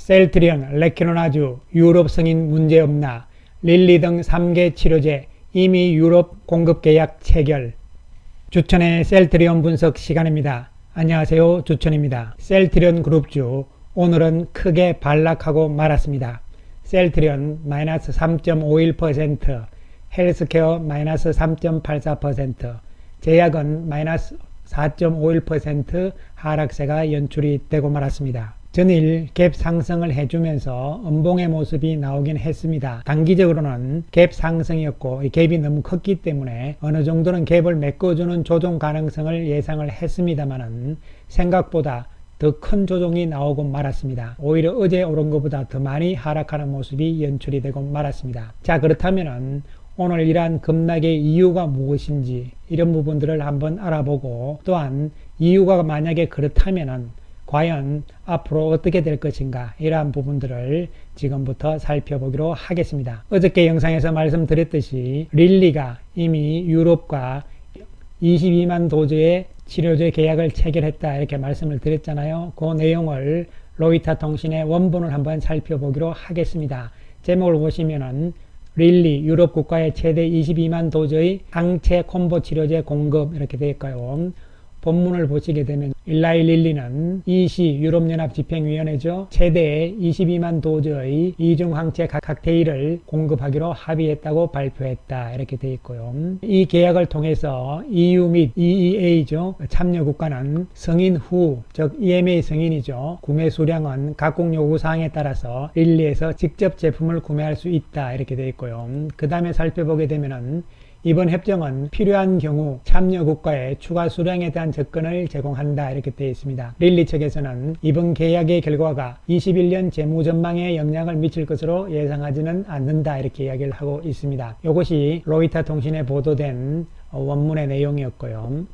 셀트리온, 레키노나주, 유럽 승인 문제없나, 릴리 등 3개 치료제 이미 유럽 공급 계약 체결. 주천의 셀트리온 분석 시간입니다. 안녕하세요, 주천입니다. 셀트리온 그룹주 오늘은 크게 반락하고 말았습니다. 셀트리온 마이너스 3.51%, 헬스케어 마이너스 3.84%, 제약은 마이너스 4.51% 하락세가 연출이 되고 말았습니다. 전일 갭 상승을 해주면서 음봉의 모습이 나오긴 했습니다. 단기적으로는 갭 상승이었고 이 갭이 너무 컸기 때문에 어느 정도는 갭을 메꿔주는 조정 가능성을 예상을 했습니다만은 생각보다 더 큰 조정이 나오고 말았습니다. 오히려 어제 오른 것보다 더 많이 하락하는 모습이 연출이 되고 말았습니다. 자, 그렇다면은 오늘 이러한 급락의 이유가 무엇인지 이런 부분들을 한번 알아보고, 또한 이유가 만약에 그렇다면은 과연 앞으로 어떻게 될 것인가, 이러한 부분들을 지금부터 살펴보기로 하겠습니다. 어저께 영상에서 말씀드렸듯이 릴리가 이미 유럽과 22만 도저의 치료제 계약을 체결했다 이렇게 말씀을 드렸잖아요. 그 내용을 로이터 통신의 원본을 한번 살펴보기로 하겠습니다. 제목을 보시면은 릴리 유럽 국가의 최대 22만 도저의 항체 콤보 치료제 공급 이렇게 되어 있고요. 본문을 보시게 되면 일라이 릴리는 EC 유럽연합 집행위원회죠. 최대 22만 도저의 이중 항체 칵테일을 공급하기로 합의했다고 발표했다 이렇게 되어 있고요. 이 계약을 통해서 EU 및 EEA죠. 참여 국가는 승인 후, 즉 EMA 승인이죠. 구매 수량은 각국 요구사항에 따라서 릴리에서 직접 제품을 구매할 수 있다 이렇게 되어 있고요. 그 다음에 살펴보게 되면은 이번 협정은 필요한 경우 참여 국가에 추가 수량에 대한 접근을 제공한다 이렇게 되어 있습니다. 릴리 측에서는 이번 계약의 결과가 21년 재무 전망에 영향을 미칠 것으로 예상하지는 않는다 이렇게 이야기를 하고 있습니다. 이것이 로이터 통신에 보도된 원문의 내용이었고요.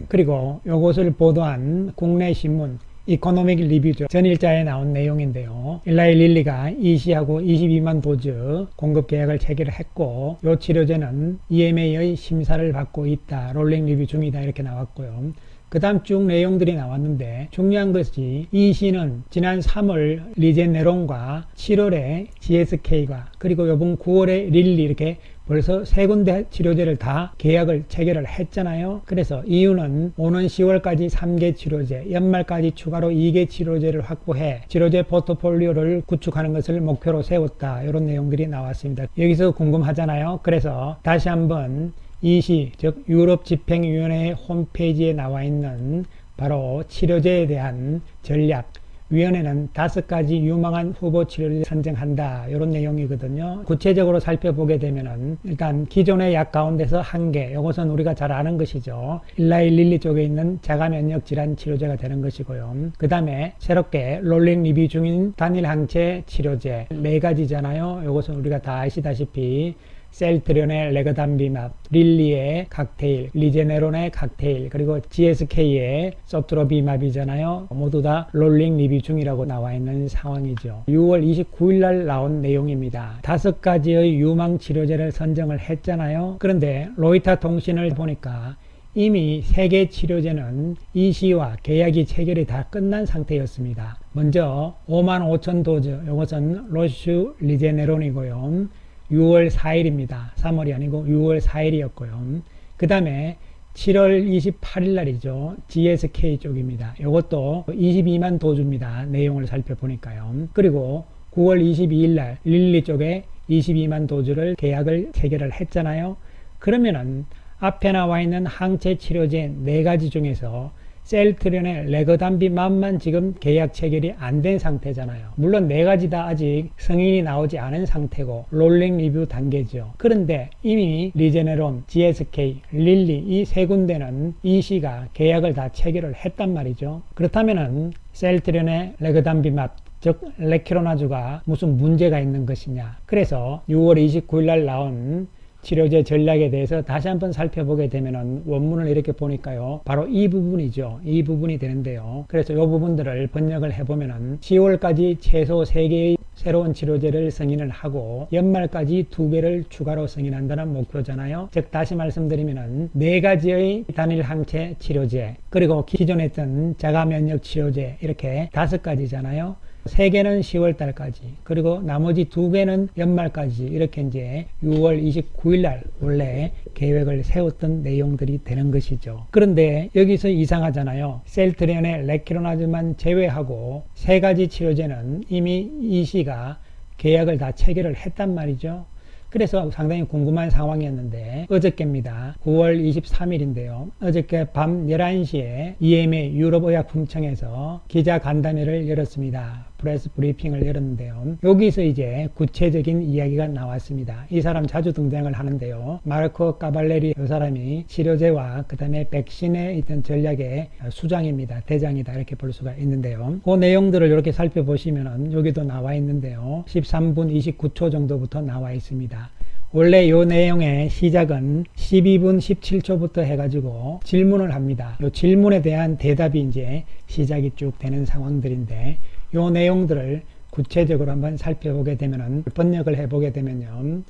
그리고 이것을 보도한 국내 신문 이코노믹 리뷰죠. 전일자에 나온 내용인데요. 일라이 릴리가 EC하고 22만 도즈 공급 계약을 체결을 했고, 이 치료제는 EMA의 심사를 받고 있다. 롤링 리뷰 중이다. 이렇게 나왔고요. 그 다음 쭉 내용들이 나왔는데, 중요한 것이 EC는 지난 3월 리제네론과 7월에 GSK가 그리고 이번 9월에 릴리 이렇게 벌써 세 군데 치료제를 다 계약을 체결을 했잖아요. 그래서 이유는 오는 10월까지 3개 치료제, 연말까지 추가로 2개 치료제를 확보해 치료제 포트폴리오를 구축하는 것을 목표로 세웠다. 이런 내용들이 나왔습니다. 여기서 궁금하잖아요. 그래서 다시 한번 EC, 즉 유럽 집행위원회의 홈페이지에 나와 있는 바로 치료제에 대한 전략, 위원회는 5가지 유망한 후보 치료제를 선정한다. 이런 내용이거든요. 구체적으로 살펴보게 되면은 일단 기존의 약 가운데서 1개, 이것은 우리가 잘 아는 것이죠. 일라이 릴리 쪽에 있는 자가면역 질환 치료제가 되는 것이고요. 그 다음에 새롭게 롤링 리뷰 중인 단일 항체 치료제 4가지잖아요. 이것은 우리가 다 아시다시피 셀트리온의 레거담비맙, 릴리의 칵테일, 리제네론의 칵테일, 그리고 GSK의 소트로비맙이잖아요. 모두 다 롤링 리뷰 중이라고 나와 있는 상황이죠. 6월 29일 날 나온 내용입니다. 5가지의 유망 치료제를 선정을 했잖아요. 그런데 로이터 통신을 보니까 이미 3개 치료제는 EC와 계약이 체결이 다 끝난 상태였습니다. 먼저 55,000 도즈, 이것은 로슈 리제네론이고요. 6월 4일입니다. 3월이 아니고 6월 4일이었고요. 그 다음에 7월 28일 날이죠. GSK 쪽입니다. 이것도 22만 도주입니다. 내용을 살펴보니까요. 그리고 9월 22일 날 릴리 쪽에 22만 도주를 계약을 체결을 했잖아요. 그러면은 앞에 나와 있는 항체 치료제 4가지 중에서 셀트리온의 레거담비맙만 지금 계약 체결이 안 된 상태잖아요. 물론 4가지 다 아직 승인이 나오지 않은 상태고 롤링 리뷰 단계죠. 그런데 이미 리제네론, GSK, 릴리 이 3군데는 EC가 계약을 다 체결을 했단 말이죠. 그렇다면은 셀트리온의 레거담비맙, 즉 레키로나주가 무슨 문제가 있는 것이냐. 그래서 6월 29일 날 나온 치료제 전략에 대해서 다시 한번 살펴보게 되면은 원문을 이렇게 보니까요. 바로 이 부분이죠. 이 부분이 되는데요. 그래서 이 부분들을 번역을 해보면은 10월까지 최소 3개의 새로운 치료제를 승인을 하고 연말까지 2배를 추가로 승인한다는 목표잖아요. 즉 다시 말씀드리면은 4가지의 단일 항체 치료제, 그리고 기존에 했던 자가 면역 치료제, 이렇게 5가지잖아요. 3개는 10월 달까지, 그리고 나머지 2개는 연말까지, 이렇게 이제 6월 29일 날 원래 계획을 세웠던 내용들이 되는 것이죠. 그런데 여기서 이상하잖아요. 셀트리온의 레키로나즈만 제외하고 3가지 치료제는 이미 이 씨가 계약을 다 체결을 했단 말이죠. 그래서 상당히 궁금한 상황이었는데 어저께입니다. 9월 23일인데요. 어저께 밤 11시에 EMA 유럽의약품청에서 기자 간담회를 열었습니다. 프레스 브리핑을 열었는데요. 여기서 이제 구체적인 이야기가 나왔습니다. 이 사람 자주 등장을 하는데요. 마르코 까발레리 이 사람이 치료제와 그 다음에 백신에 있던 전략의 수장입니다. 대장이다 이렇게 볼 수가 있는데요. 그 내용들을 이렇게 살펴보시면 여기도 나와 있는데요. 13분 29초 정도부터 나와 있습니다. 원래 이 내용의 시작은 12분 17초부터 해가지고 질문을 합니다. 이 질문에 대한 대답이 이제 시작이 쭉 되는 상황들인데 이 내용들을 구체적으로 한번 살펴보게 되면은 번역을 해보게 되면요.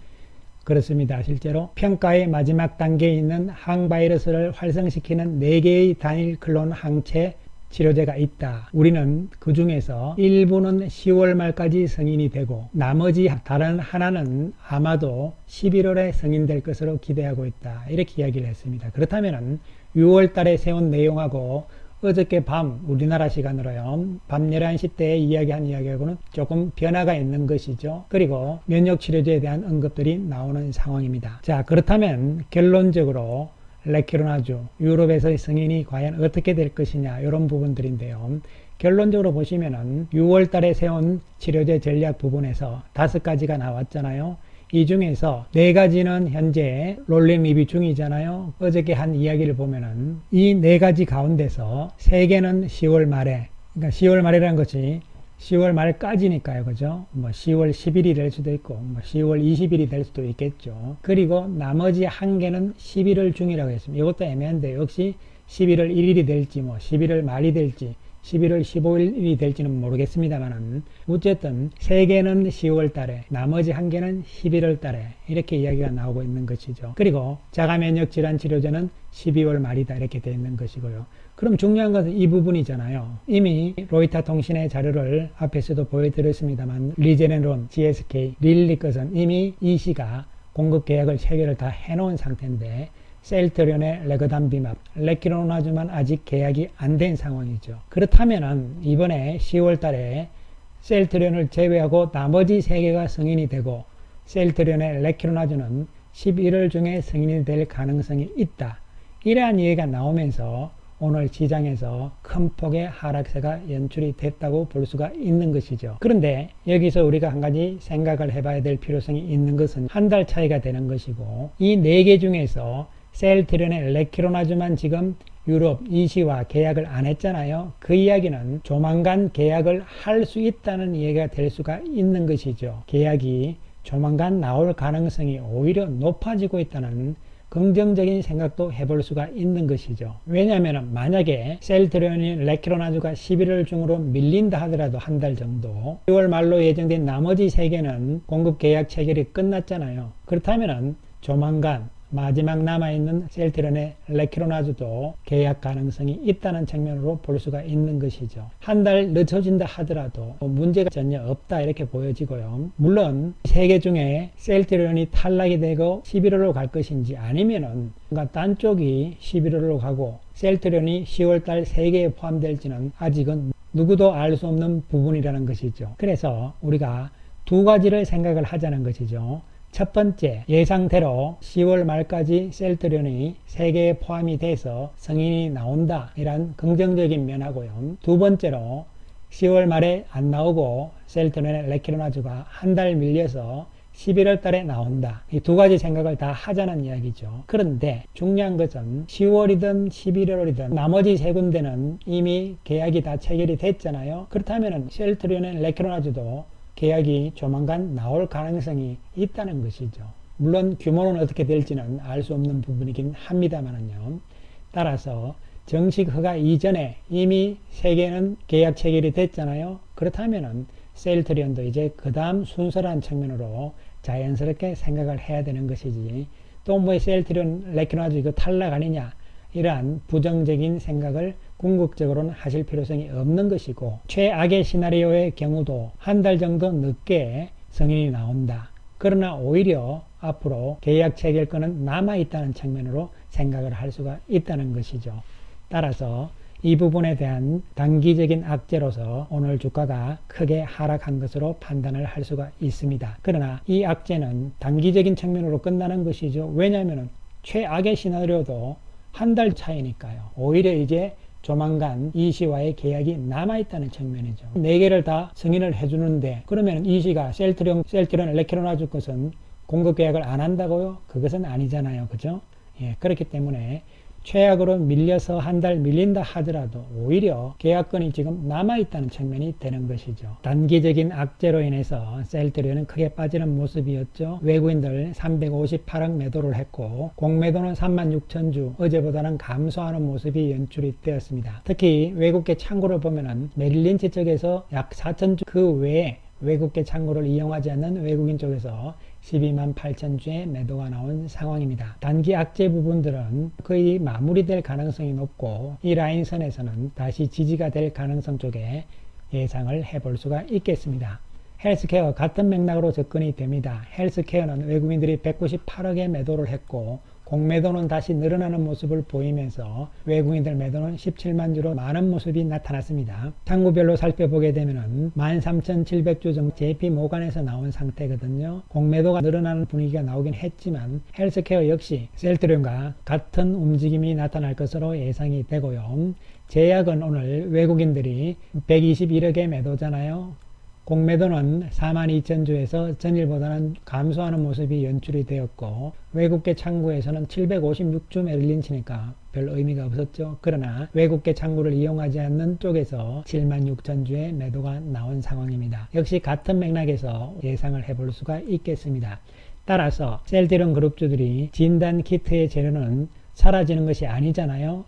그렇습니다. 실제로 평가의 마지막 단계에 있는 항바이러스를 활성시키는 4개의 단일 클론 항체 치료제가 있다. 우리는 그 중에서 일부는 10월 말까지 승인이 되고 나머지 다른 하나는 아마도 11월에 승인될 것으로 기대하고 있다. 이렇게 이야기를 했습니다. 그렇다면 6월 달에 세운 내용하고 어저께 밤 우리나라 시간으로요. 밤 11시 때 이야기한 이야기하고는 조금 변화가 있는 것이죠. 그리고 면역치료제에 대한 언급들이 나오는 상황입니다. 자, 그렇다면 결론적으로 레키로나즈 유럽에서의 승인이 과연 어떻게 될 것이냐 이런 부분들인데요. 결론적으로 보시면은 6월 달에 세운 치료제 전략 부분에서 5가지가 나왔잖아요. 이 중에서 4가지는 현재 롤링 리뷰 중이잖아요. 어저께 한 이야기를 보면은 이 4가지 가운데서 3개는 10월 말에, 그러니까 10월 말이라는 것이 10월 말까지니까요. 그죠? 뭐 10월 10일이 될 수도 있고, 뭐 10월 20일이 될 수도 있겠죠. 그리고 나머지 1개는 11월 중이라고 했습니다. 이것도 애매한데, 역시 11월 1일이 될지, 뭐 11월 말이 될지, 11월 15일이 될지는 모르겠습니다만은, 어쨌든 3개는 10월 달에, 나머지 1개는 11월 달에, 이렇게 이야기가 나오고 있는 것이죠. 그리고 자가면역 질환 치료제는 12월 말이다. 이렇게 되어 있는 것이고요. 그럼 중요한 것은 이 부분이잖아요. 이미 로이터 통신의 자료를 앞에서도 보여드렸습니다만 리제네론, GSK, 릴리 것은 이미 이 씨가 공급 계약을 체결을 다 해놓은 상태인데 셀트리온의 레거담비맙, 레키로나즈만 아직 계약이 안 된 상황이죠. 그렇다면은 이번에 10월 달에 셀트리온을 제외하고 나머지 3개가 승인이 되고 셀트리온의 레키로나즈는 11월 중에 승인이 될 가능성이 있다. 이러한 얘기가 나오면서 오늘 시장에서 큰 폭의 하락세가 연출이 됐다고 볼 수가 있는 것이죠. 그런데 여기서 우리가 한 가지 생각을 해봐야 될 필요성이 있는 것은 한 달 차이가 되는 것이고 이 4개 중에서 셀트리온의 레키로나즈만 지금 유럽 이시와 계약을 안 했잖아요. 그 이야기는 조만간 계약을 할 수 있다는 이야기가 될 수가 있는 것이죠. 계약이 조만간 나올 가능성이 오히려 높아지고 있다는 긍정적인 생각도 해볼 수가 있는 것이죠. 왜냐하면 만약에 셀트리온이 레키로나즈가 11월 중으로 밀린다 하더라도 한 달 정도 10월 말로 예정된 나머지 3개는 공급 계약 체결이 끝났잖아요. 그렇다면 조만간 마지막 남아있는 셀트리온의 레키로나즈도 계약 가능성이 있다는 측면으로 볼 수가 있는 것이죠. 한 달 늦춰진다 하더라도 문제가 전혀 없다 이렇게 보여지고요. 물론 3개 중에 셀트리온이 탈락이 되고 11월로 갈 것인지 아니면은 딴 쪽이 11월로 가고 셀트리온이 10월달 3개에 포함될지는 아직은 누구도 알 수 없는 부분이라는 것이죠. 그래서 우리가 2가지를 생각을 하자는 것이죠. 첫 번째, 예상대로 10월 말까지 셀트리온이 3개에 포함이 돼서 승인이 나온다 이런 긍정적인 면하고요. 두 번째로 10월 말에 안 나오고 셀트리온의 레키로나즈가 한 달 밀려서 11월 달에 나온다. 이 2가지 생각을 다 하자는 이야기죠. 그런데 중요한 것은 10월이든 11월이든 나머지 3군데는 이미 계약이 다 체결이 됐잖아요. 그렇다면 셀트리온의 레키로나즈도 계약이 조만간 나올 가능성이 있다는 것이죠. 물론 규모는 어떻게 될지는 알 수 없는 부분이긴 합니다만요. 따라서 정식 허가 이전에 이미 3개는 계약 체결이 됐잖아요. 그렇다면 셀트리온도 이제 그 다음 순서란 측면으로 자연스럽게 생각을 해야 되는 것이지 또 뭐 셀트리온 레키로나즈 이거 탈락 아니냐 이러한 부정적인 생각을 궁극적으로는 하실 필요성이 없는 것이고, 최악의 시나리오의 경우도 한 달 정도 늦게 승인이 나온다. 그러나 오히려 앞으로 계약 체결권은 남아있다는 측면으로 생각을 할 수가 있다는 것이죠. 따라서 이 부분에 대한 단기적인 악재로서 오늘 주가가 크게 하락한 것으로 판단을 할 수가 있습니다. 그러나 이 악재는 단기적인 측면으로 끝나는 것이죠. 왜냐하면 최악의 시나리오도 한 달 차이니까요. 오히려 이제 조만간 이시와의 계약이 남아있다는 측면이죠. 4개를 다 승인을 해주는데, 그러면 이시가 셀트리온, 엘렉트로나주 것은 공급 계약을 안 한다고요? 그것은 아니잖아요. 그죠? 예, 그렇기 때문에 최악으로 밀려서 한 달 밀린다 하더라도 오히려 계약권이 지금 남아있다는 측면이 되는 것이죠. 단기적인 악재로 인해서 셀트리온은 크게 빠지는 모습이었죠. 외국인들 358억 매도를 했고, 공매도는 36,000주, 어제보다는 감소하는 모습이 연출이 되었습니다. 특히 외국계 창구를 보면은 메릴린치 쪽에서 약 4,000주, 그 외에 외국계 창구를 이용하지 않는 외국인 쪽에서 12만 8천 주의 매도가 나온 상황입니다. 단기 악재 부분들은 거의 마무리될 가능성이 높고, 이 라인선에서는 다시 지지가 될 가능성 쪽에 예상을 해볼 수가 있겠습니다. 헬스케어 같은 맥락으로 접근이 됩니다. 헬스케어는 외국인들이 198억에 매도를 했고, 공매도는 다시 늘어나는 모습을 보이면서 외국인들 매도는 17만 주로 많은 모습이 나타났습니다. 창구별로 살펴보게 되면 13,700주 정도 JP 모간에서 나온 상태거든요. 공매도가 늘어나는 분위기가 나오긴 했지만 헬스케어 역시 셀트리온과 같은 움직임이 나타날 것으로 예상이 되고요. 제약은 오늘 외국인들이 121억의 매도잖아요. 공매도는 42,000주에서 전일보다는 감소하는 모습이 연출이 되었고, 외국계 창구에서는 756주 메릴린치니까 별 의미가 없었죠. 그러나 외국계 창구를 이용하지 않는 쪽에서 76,000주의 매도가 나온 상황입니다. 역시 같은 맥락에서 예상을 해볼 수가 있겠습니다. 따라서 셀트리온 그룹주들이 진단 키트의 재료는 사라지는 것이 아니잖아요.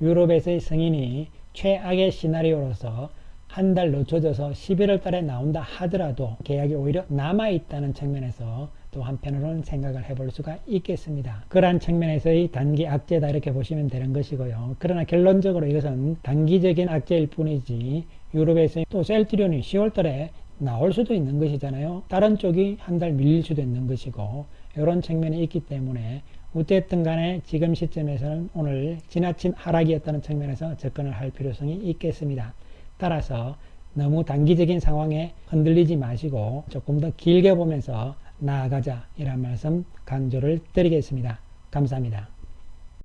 유럽에서의 승인이 최악의 시나리오로서 한 달 늦춰져서 11월 달에 나온다 하더라도 계약이 오히려 남아있다는 측면에서 또 한편으로는 생각을 해볼 수가 있겠습니다. 그러한 측면에서의 단기 악재다 이렇게 보시면 되는 것이고요. 그러나 결론적으로 이것은 단기적인 악재일 뿐이지, 유럽에서 또 셀트리온이 10월 달에 나올 수도 있는 것이잖아요. 다른 쪽이 한 달 밀릴 수도 있는 것이고, 이런 측면이 있기 때문에 어쨌든 간에 지금 시점에서는 오늘 지나친 하락이었다는 측면에서 접근을 할 필요성이 있겠습니다. 따라서 너무 단기적인 상황에 흔들리지 마시고 조금 더 길게 보면서 나아가자, 이런 말씀 강조를 드리겠습니다. 감사합니다.